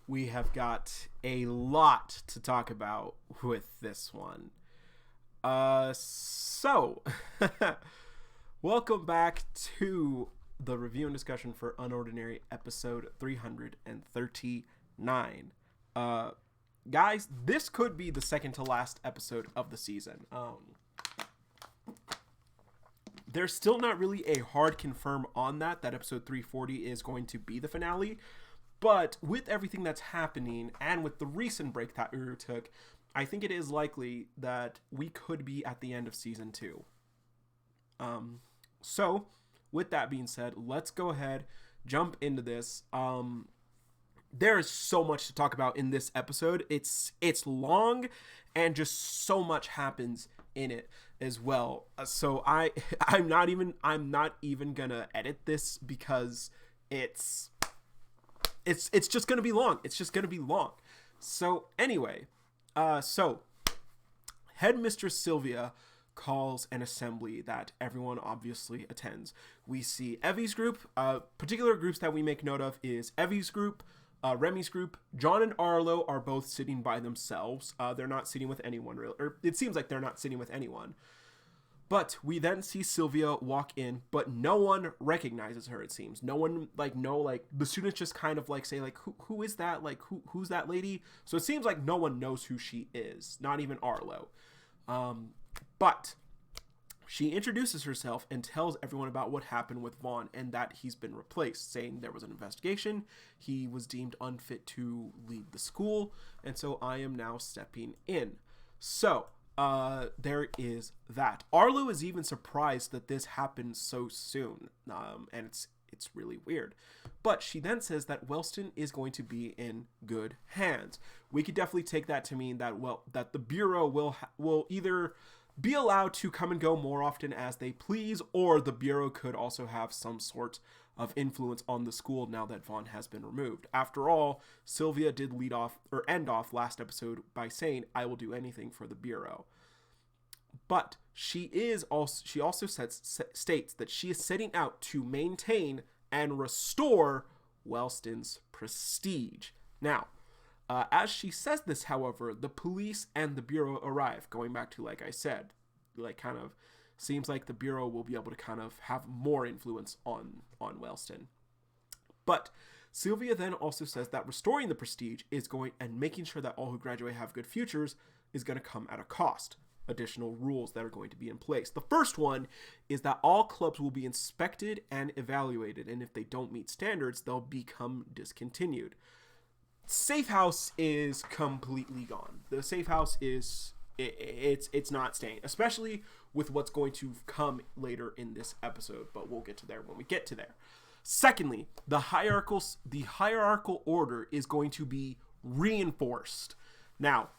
we have got a lot to talk about with this one. So, welcome back to the review and discussion for UnOrdinary episode 339. Guys, this could be the second to last episode of the season. There's still not really a hard confirm on that episode 340 is going to be the finale. But with everything that's happening and with the recent break that Uru took, I think it is likely that we could be at the end of season 2. So, with that being said, let's go ahead, jump into this. There is so much to talk about in this episode. It's long, and just so much happens in it as well. So I'm not even gonna edit this because it's just gonna be long. It's just gonna be long. So anyway, Headmistress Sylvia calls an assembly that everyone obviously attends. We see Evie's group. Particular groups that we make note of is Evie's group, Remy's group. John and Arlo are both sitting by themselves. They're not sitting with anyone, really, or it seems like they're not sitting with anyone. But we then see Sylvia walk in, but no one recognizes her, it seems. No one, the students just kind of, say, who is that? Who's that lady? So it seems like no one knows who she is, not even Arlo. But she introduces herself and tells everyone about what happened with Vaughn and that he's been replaced, saying there was an investigation, he was deemed unfit to lead the school, and so I am now stepping in. So, there is that. Arlo is even surprised that this happened so soon, and it's really weird. But she then says that Wellston is going to be in good hands. We could definitely take that to mean that, that the Bureau will either be allowed to come and go more often as they please, or the Bureau could also have some sort of influence on the school now that Vaughn has been removed. After all, Sylvia did end off last episode by saying, I will do anything for the Bureau. But she also states that she is setting out to maintain and restore Wellston's prestige. Now, as she says this, however, the police and the Bureau arrive, going back to, like I said, kind of seems like the Bureau will be able to kind of have more influence on Wellston. But Sylvia then also says that restoring the prestige is going, and making sure that all who graduate have good futures is going to come at a cost. Additional rules that are going to be in place. The first one is that all clubs will be inspected and evaluated, and if they don't meet standards, they'll become discontinued. Safe House is completely gone. The Safe House it's not staying, especially with what's going to come later in this episode, but we'll get to there when we get to there. Secondly, the hierarchical order is going to be reinforced. Now,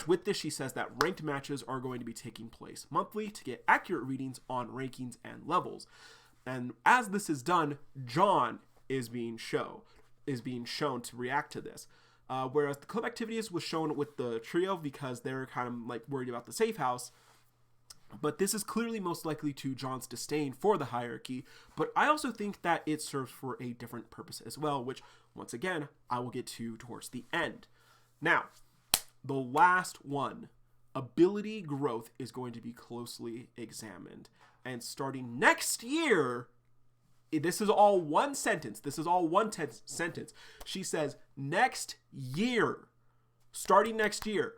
with this, she says that ranked matches are going to be taking place monthly to get accurate readings on rankings and levels. And as this is done, John is being shown to react to this. Whereas the club activities was shown with the trio because they're kind of worried about the Safe House. But this is clearly most likely to John's disdain for the hierarchy. But I also think that it serves for a different purpose as well, which, once again, I will get to towards the end. Now, the last one, ability growth, is going to be closely examined. And starting next year, this is all one sentence. Sentence. She says, starting next year,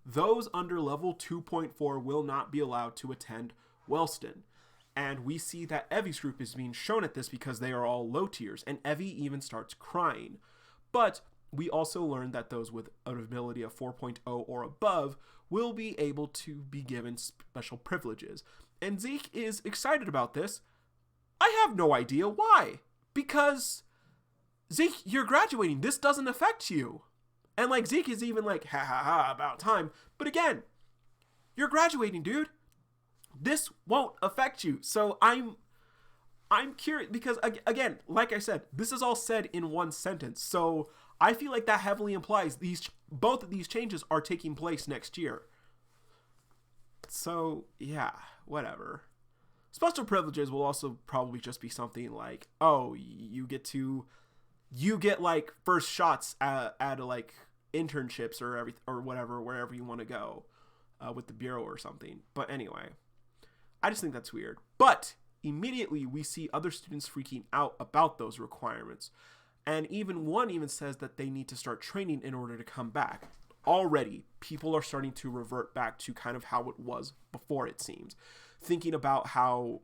those under level 2.4 will not be allowed to attend Wellston. And we see that Evie's group is being shown at this because they are all low tiers, and Evie even starts crying. But we also learned that those with an ability of 4.0 or above will be able to be given special privileges. And Zeke is excited about this. I have no idea why. Because, Zeke, you're graduating. This doesn't affect you. And, Zeke is even ha ha ha, about time. But again, you're graduating, dude. This won't affect you. So I'm curious because, again, like I said, this is all said in one sentence. So I feel like that heavily implies both of these changes are taking place next year. So, yeah, whatever. Special privileges will also probably just be something like, oh, you get to you get like first shots at like internships or whatever, wherever you want to go with the Bureau or something. But anyway, I just think that's weird. But immediately we see other students freaking out about those requirements. And even one even says that they need to start training in order to come back. Already, people are starting to revert back to kind of how it was before, it seems. Thinking about how,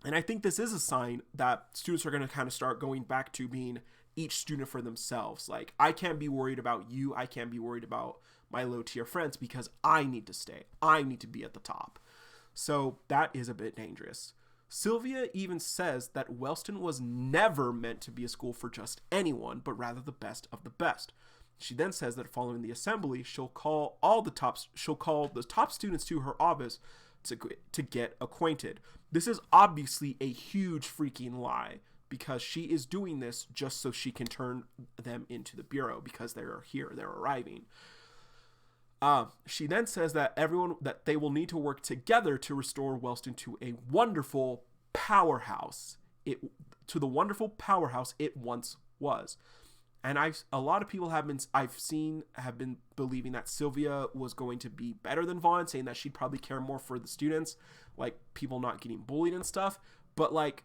and I think this is a sign that students are going to kind of start going back to being each student for themselves. Like, I can't be worried about you. I can't be worried about my low tier friends because I need to stay. I need to be at the top. So that is a bit dangerous. Sylvia even says that Wellston was never meant to be a school for just anyone, but rather the best of the best. She then says that following the assembly, she'll call the top students to her office to get acquainted. This is obviously a huge freaking lie, because she is doing this just so she can turn them into the Bureau because they're here, they're arriving. She then says that they will need to work together to restore Wellston to a wonderful powerhouse. To the wonderful powerhouse it once was. And a lot of people have been believing that Sylvia was going to be better than Vaughn, saying that she'd probably care more for the students, like people not getting bullied and stuff. But like,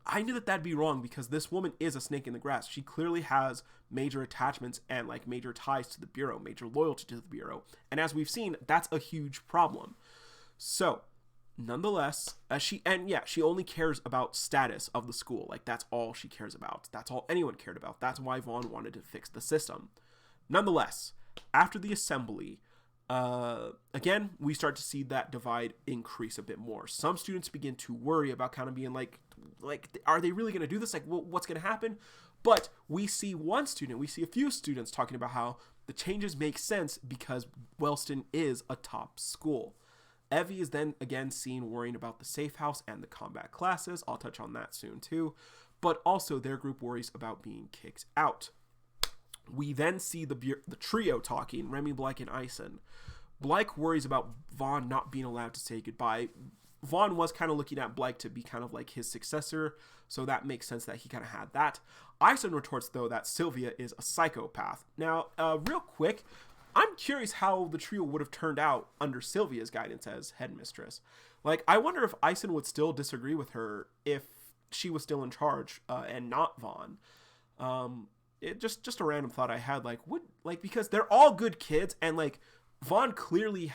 I knew that that'd be wrong, because this woman is a snake in the grass. She clearly has major attachments and like major ties to the Bureau, major loyalty to the Bureau. And as we've seen, that's a huge problem. So nonetheless, she only cares about status of the school. Like, that's all she cares about. That's all anyone cared about. That's why Vaughn wanted to fix the system. Nonetheless, after the assembly, again, we start to see that divide increase a bit more. Some students begin to worry about kind of being like, are they really going to do this? Like, what's going to happen? But we see a few students talking about how the changes make sense because Wellston is a top school. Evie is then again seen worrying about the safe house and the combat classes. I'll touch on that soon too. But also their group worries about being kicked out. We then see the trio talking, Remy, Blyke, and Ison. Blyke worries about Vaughn not being allowed to say goodbye. Vaughn was kind of looking at Blyke to be kind of like his successor, so that makes sense that he kind of had that. Ison retorts, though, that Sylvia is a psychopath. Now, real quick, I'm curious how the trio would have turned out under Sylvia's guidance as headmistress. Like, I wonder if Ison would still disagree with her if she was still in charge and not Vaughn. It just a random thought I had, because they're all good kids, and like Vaughn clearly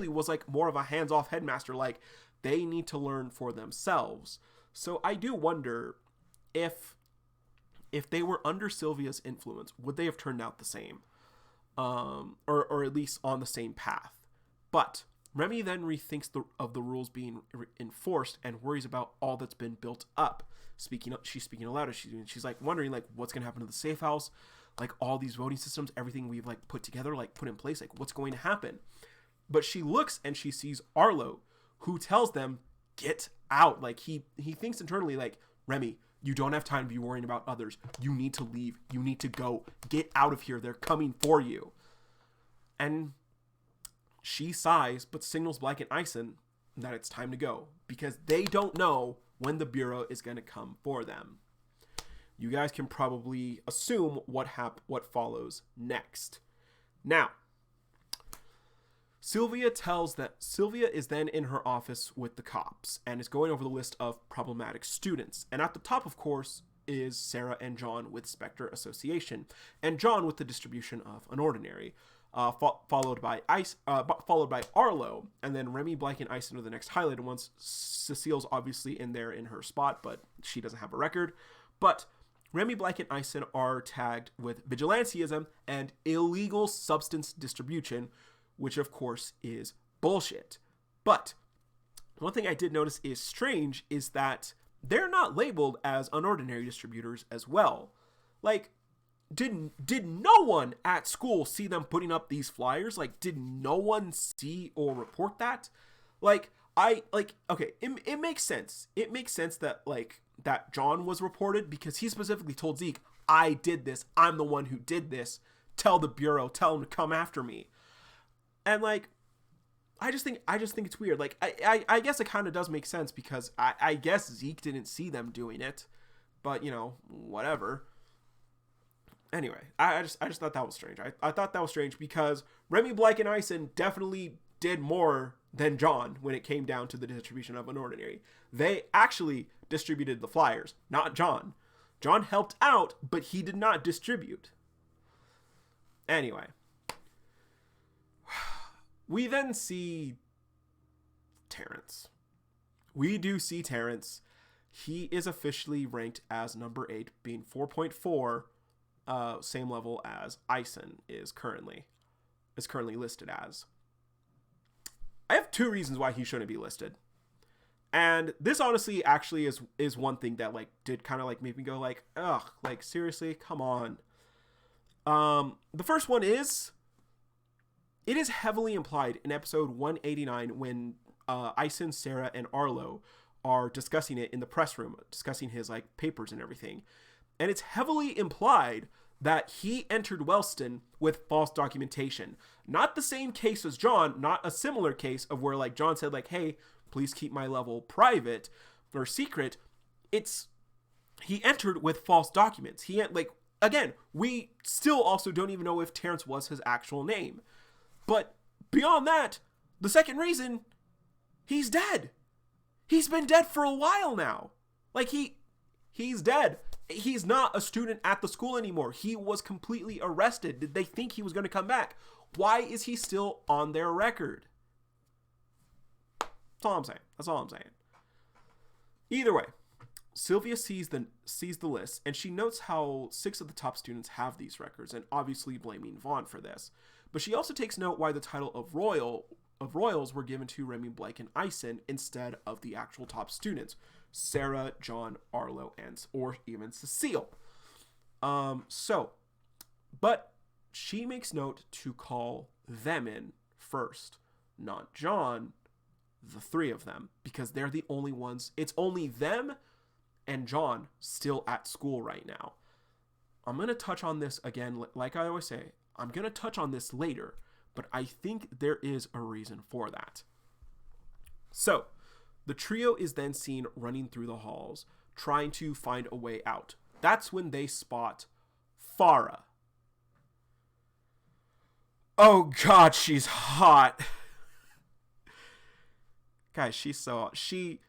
was like more of a hands-off headmaster. Like, they need to learn for themselves. So I do wonder if they were under Sylvia's influence, would they have turned out the same, or at least on the same path? But Remy then rethinks of the rules being enforced and worries about all that's been built up. She's speaking aloud as she's like wondering like what's going to happen to the safe house, like all these voting systems, everything we've like put together, like put in place, like what's going to happen. But she looks and she sees Arlo, who tells them, get out. Like he thinks internally like, Remy, you don't have time to be worrying about others. You need to leave. You need to go. Get out of here. They're coming for you. And she sighs, but signals Blyke and Ison that it's time to go, because they don't know when the Bureau is going to come for them. You guys can probably assume what follows next. Now, Sylvia is then in her office with the cops and is going over the list of problematic students. And at the top, of course, is Sarah and John with Spectre Association, and John with the distribution of UnOrdinary, followed by Arlo, and then Remy, Blyke, and Ison are the next highlighted ones. Cecile's obviously in her spot, but she doesn't have a record. But Remy, Blyke, and Ison are tagged with vigilantism and illegal substance distribution, which of course is bullshit. But one thing I did notice is strange is that they're not labeled as UnOrdinary distributors as well. Like, did no one at school see them putting up these flyers? Like, did no one see or report that? Okay, it makes sense. It makes sense that that John was reported, because he specifically told Zeke, I did this. I'm the one who did this. Tell the Bureau, tell them to come after me. And I just think it's weird. Like, I guess it kind of does make sense, because I guess Zeke didn't see them doing it, but whatever. Anyway, I just thought that was strange. I thought that was strange because Remy, Blake, and Ison definitely did more than John when it came down to the distribution of UnOrdinary. They actually distributed the flyers, not John. John helped out, but he did not distribute. Anyway, we then see Terrence. We do see Terrence. He is officially ranked as number 8, being 4.4, same level as Ison is currently listed as. I have 2 reasons why he shouldn't be listed. And this honestly actually is one thing that did kind of make me go ugh, seriously, come on. The first one is, it is heavily implied in episode 189 when Ison, Sarah, and Arlo are discussing it in the press room, discussing his papers and everything. And it's heavily implied that he entered Wellston with false documentation. Not the same case as John, not a similar case of where John said hey, please keep my level private or secret. It's he entered with false documents. He again, we still also don't even know if Terrence was his actual name. But beyond that, the second reason, he's dead. He's been dead for a while now. He's dead. He's not a student at the school anymore. He was completely arrested. Did they think he was going to come back? Why is he still on their record? That's all I'm saying. Either way, Sylvia sees the list, and she notes how 6 of the top students have these records, and obviously blaming Vaughn for this. But she also takes note why the title of Royals were given to Remy, Blake, and Ison instead of the actual top students, Sarah, John, Arlo, or even Cecile. But she makes note to call them in first, not John, the 3 of them, because they're the only ones. It's only them and John still at school right now. I'm going to touch on this again, like I always say, I'm going to touch on this later, but I think there is a reason for that. So, the trio is then seen running through the halls, trying to find a way out. That's when they spot Farah. Oh God, she's hot. Guys, she's so... She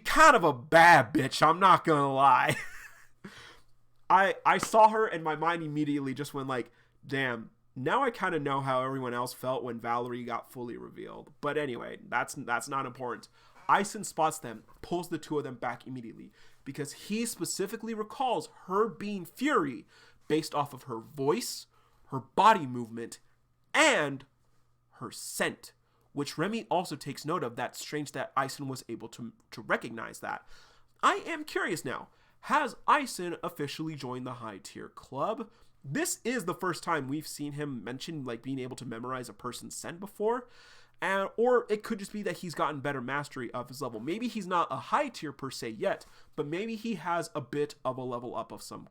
kind of a bad bitch, I'm not gonna lie. I saw her and my mind immediately just went damn, now I kind of know how everyone else felt when Valerie got fully revealed. But anyway, that's not important. Ison spots them, pulls the 2 of them back immediately, because he specifically recalls her being Fury based off of her voice, her body movement, and her scent, which Remy also takes note of. That's strange that Ison was able to recognize that. I am curious now, has Ison officially joined the high tier club? This is the first time we've seen him mention being able to memorize a person's scent before, or it could just be that he's gotten better mastery of his level. Maybe he's not a high tier per se yet, but maybe he has a bit of a level up of some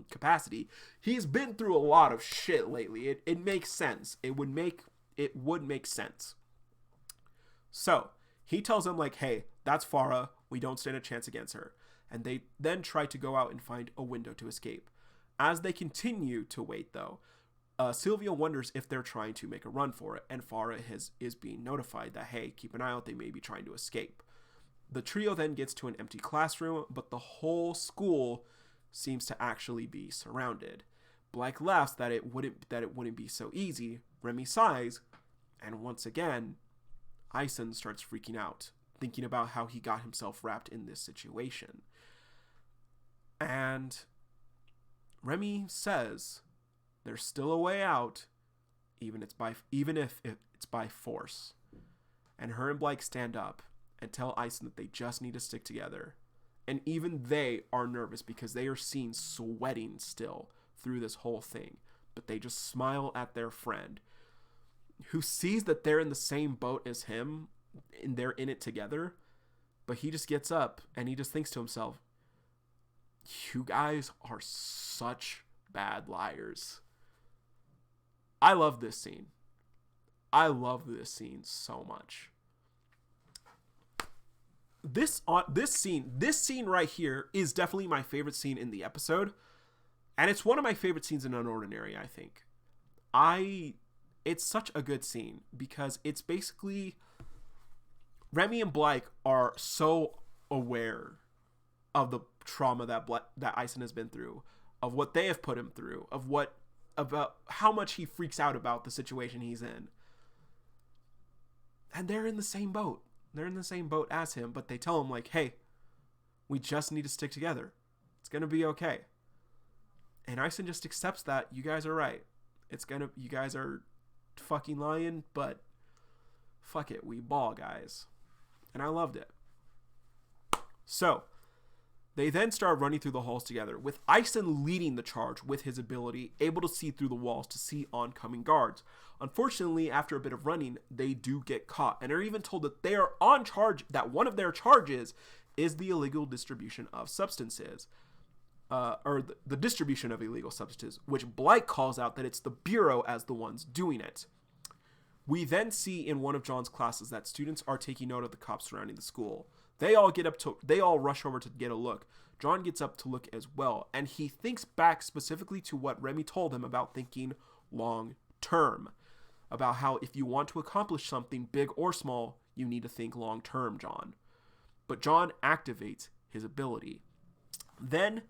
capacity. He's been through a lot of shit lately. It makes sense. It would make sense. So he tells them hey, that's Farah. We don't stand a chance against her. And they then try to go out and find a window to escape. As they continue to wait, though, Sylvia wonders if they're trying to make a run for it, and Farah is being notified that, hey, keep an eye out, they may be trying to escape. The trio then gets to an empty classroom, but the whole school seems to actually be surrounded. Blake laughs that it wouldn't be so easy. Remy sighs, and once again, Ison starts freaking out, thinking about how he got himself wrapped in this situation. And Remy says there's still a way out, even if it's by force. And her and Blake stand up and tell Ison that they just need to stick together. And even they are nervous because they are seen sweating still through this whole thing. But they just smile at their friend, who sees that they're in the same boat as him and they're in it together. But he just gets up and he just thinks to himself, you guys are such bad liars. I love this scene. I love this scene so much. this scene right here is definitely my favorite scene in the episode, and it's one of my favorite scenes in UnOrdinary. I think it's such a good scene because it's basically Remy and Blythe are so aware of the trauma that Ison has been through, of what they have put him through, about how much he freaks out about the situation he's in. And they're in the same boat. They're in the same boat as him, but they tell him like, hey, we just need to stick together. It's going to be okay. And Ison just accepts that you guys are right. You guys are fucking lying, but fuck it. We ball, guys. And I loved it. So, they then start running through the halls together, with Ison leading the charge with his ability, able to see through the walls to see oncoming guards. Unfortunately, after a bit of running, they do get caught, and are even told that they are on charge, that one of their charges is the illegal distribution of substances. Or the distribution of illegal substances, which Blythe calls out that it's the Bureau as the ones doing it. We then see in one of John's classes that students are taking note of the cops surrounding the school. They all rush over to get a look. John gets up to look as well, and he thinks back specifically to what Remy told him about thinking long term, about how if you want to accomplish something big or small, you need to think long term, John. But John activates his ability. Then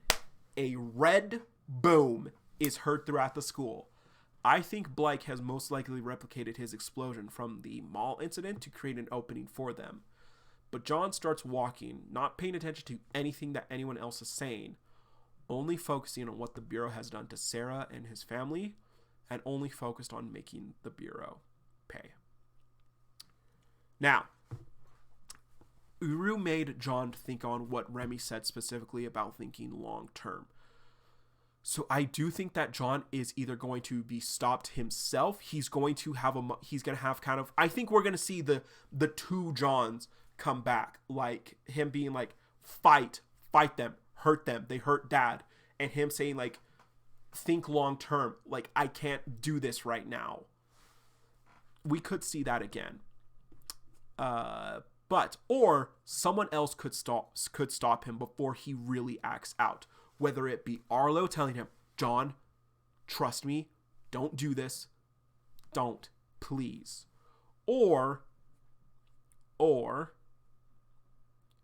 a red boom is heard throughout the school. I think Blythe has most likely replicated his explosion from the mall incident to create an opening for them. But John starts walking, not paying attention to anything that anyone else is saying, only focusing on what the Bureau has done to Sarah and his family, and only focused on making the Bureau pay. Now, Uru made John think on what Remy said specifically about thinking long term. So I do think that John is either going to be stopped himself. He's going to have kind of, I think we're going to see the two Johns come back, like him being like, fight them, hurt them, they hurt Dad, and him saying like, think long term, like I can't do this right now. We could see that again. Or someone else could stop him before he really acts out. Whether it be Arlo telling him, John, trust me, don't do this, don't, please. Or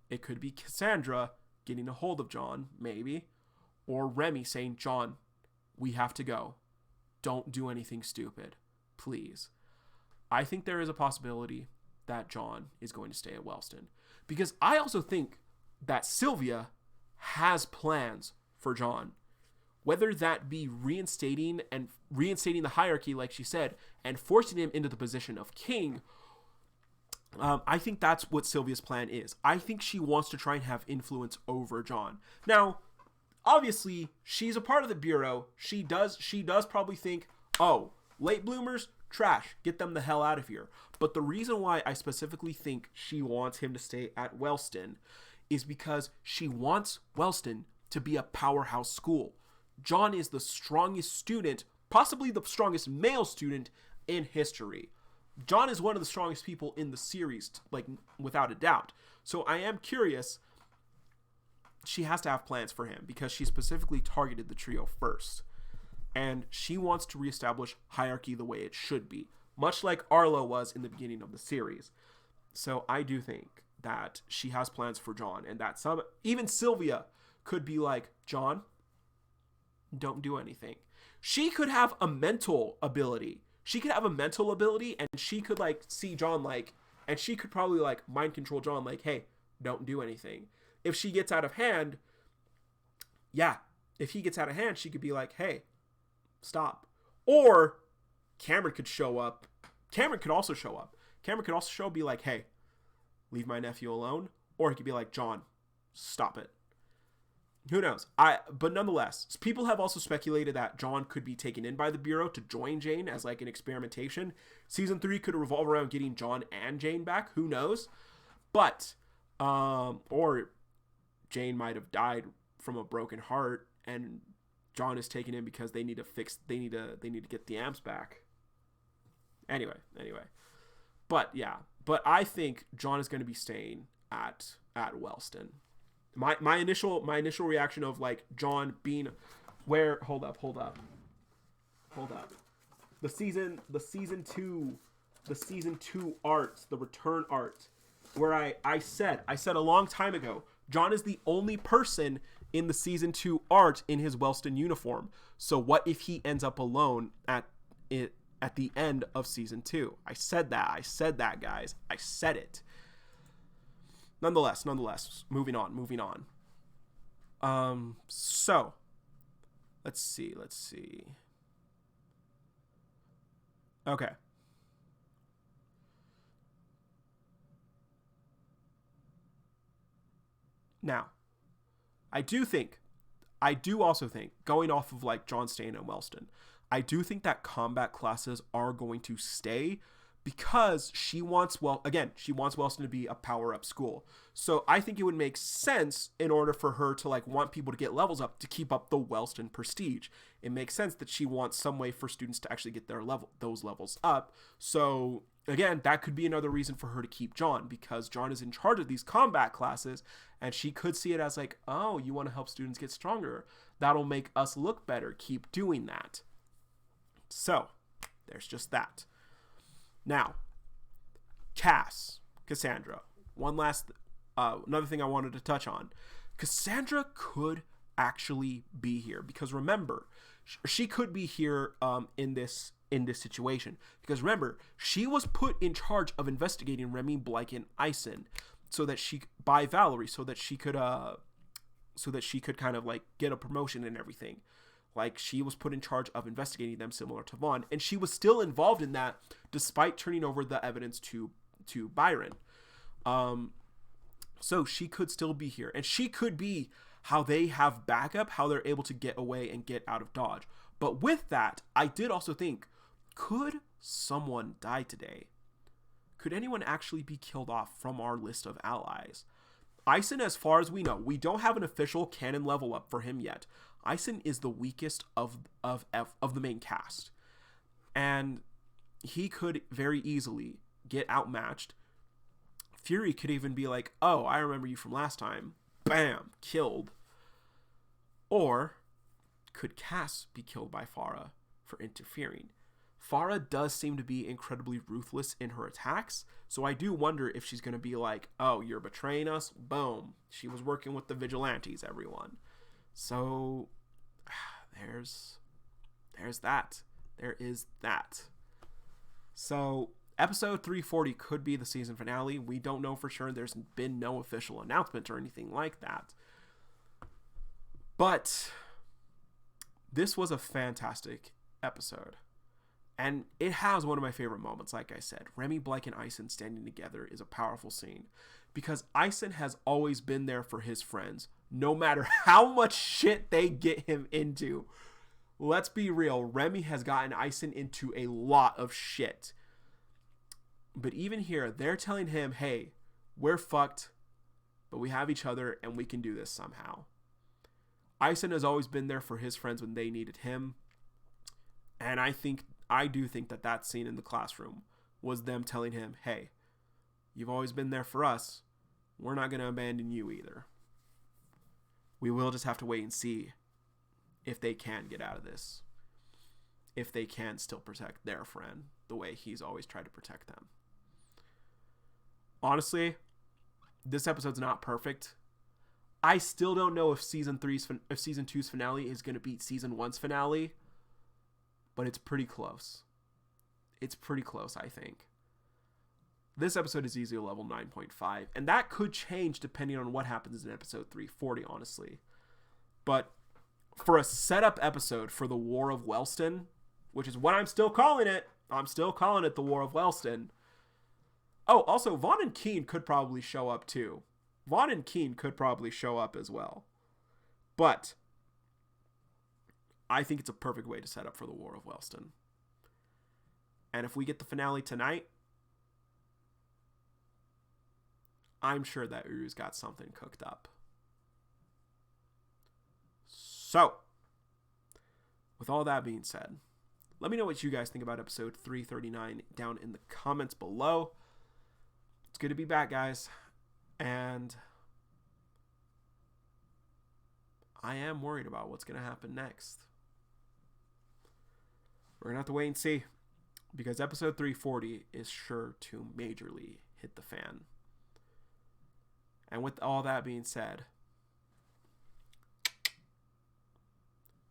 it could be Cassandra getting a hold of John, maybe, or Remy saying, John, we have to go. Don't do anything stupid, please. I think there is a possibility that John is going to stay at Wellston, because I also think that Sylvia has plans for John, whether that be reinstating the hierarchy like she said and forcing him into the position of king. I think that's what Sylvia's plan is. I think she wants to try and have influence over John. Now, obviously, she's a part of the Bureau. She does probably think, oh, late bloomers, trash, get them the hell out of here. But the reason why I specifically think she wants him to stay at Wellston is because she wants Wellston to be a powerhouse school. John is the strongest student, possibly the strongest male student in history. John is one of the strongest people in the series, like without a doubt. So I am curious. She has to have plans for him because she specifically targeted the trio first. And she wants to reestablish hierarchy the way it should be, much like Arlo was in the beginning of the series. So I do think that she has plans for John, and that even Sylvia could be like, John, don't do anything. She could have a mental ability. And she could like see John like, and she could probably like mind control John like, hey, don't do anything. If she gets out of hand, she could be like, hey, stop. Or Cameron could show up. Cameron could also be like, hey, leave my nephew alone. Or he could be like, John, stop it. Who knows? But nonetheless, people have also speculated that John could be taken in by the Bureau to join Jane as like an experimentation. Season 3 could revolve around getting John and Jane back. Who knows? But, or Jane might have died from a broken heart, and John is taken in because they need to get the amps back. Anyway. But I think John is going to be staying at at Wellston. My initial reaction of like John being where hold up. The season 2 art, the return art, where I said a long time ago, John is the only person in the season 2 art in his Wellston uniform. So what if he ends up alone at the end of season 2? I said that, guys. I said it. Nonetheless, moving on. So let's see. Okay. Now, I do also think, going off of like John staying in Wellston, I do think that combat classes are going to stay because she wants Wellston to be a power-up school. So I think it would make sense, in order for her to like want people to get levels up, to keep up the Wellston prestige. It makes sense that she wants some way for students to actually get those levels up. So again, that could be another reason for her to keep John, because John is in charge of these combat classes, and she could see it as like, oh, you want to help students get stronger. That'll make us look better. Keep doing that. So there's just that. Now, Cassandra. One last, another thing I wanted to touch on. Cassandra could actually be here, because remember, she could be here in this situation, because remember, she was put in charge of investigating Remy, Blake, and Ison, by Valerie, so that she could kind of like get a promotion and everything. Like, she was put in charge of investigating them, similar to Vaughn, and she was still involved in that despite turning over the evidence to Byron. So she could still be here, and she could be how they have backup, how they're able to get away and get out of Dodge. But with that, I did also think, could someone die today? Could anyone actually be killed off from our list of allies? Ison, as far as we know, we don't have an official canon level up for him yet. Ison is the weakest of the main cast, and he could very easily get outmatched. Fury could even be like, oh, I remember you from last time. Bam, killed. Or could Cass be killed by Farah for interfering? Farah does seem to be incredibly ruthless in her attacks, so I do wonder if she's going to be like, oh, you're betraying us? Boom. She was working with the vigilantes, everyone. So there's that. There is that. So episode 340 could be the season finale. We don't know for sure. There's been no official announcement or anything like that. But this was a fantastic episode. And it has one of my favorite moments, like I said. Remy, Blake, and Ison standing together is a powerful scene, because Ison has always been there for his friends, no matter how much shit they get him into. Let's be real, Remy has gotten Ison into a lot of shit. But even here, they're telling him, hey, we're fucked, but we have each other and we can do this somehow. Ison has always been there for his friends when they needed him. And I do think that scene in the classroom was them telling him, hey, you've always been there for us. We're not going to abandon you either. We will just have to wait and see if they can get out of this. If they can still protect their friend the way he's always tried to protect them. Honestly, this episode's not perfect. I still don't know if season 2's finale is going to beat season 1's finale. But it's pretty close. It's pretty close, I think. This episode is easily a level 9.5. And that could change depending on what happens in episode 340, honestly. But for a setup episode for the War of Wellston, which is what I'm still calling it. I'm still calling it the War of Wellston. Oh, also, Vaughn and Keen could probably show up too. Vaughn and Keen could probably show up as well. But I think it's a perfect way to set up for the War of Wellston. And if we get the finale tonight, I'm sure that Uru's got something cooked up. So, with all that being said, let me know what you guys think about episode 339 down in the comments below. It's good to be back, guys. And I am worried about what's going to happen next. We're going to have to wait and see, because episode 340 is sure to majorly hit the fan. And with all that being said,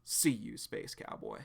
see you, Space Cowboy.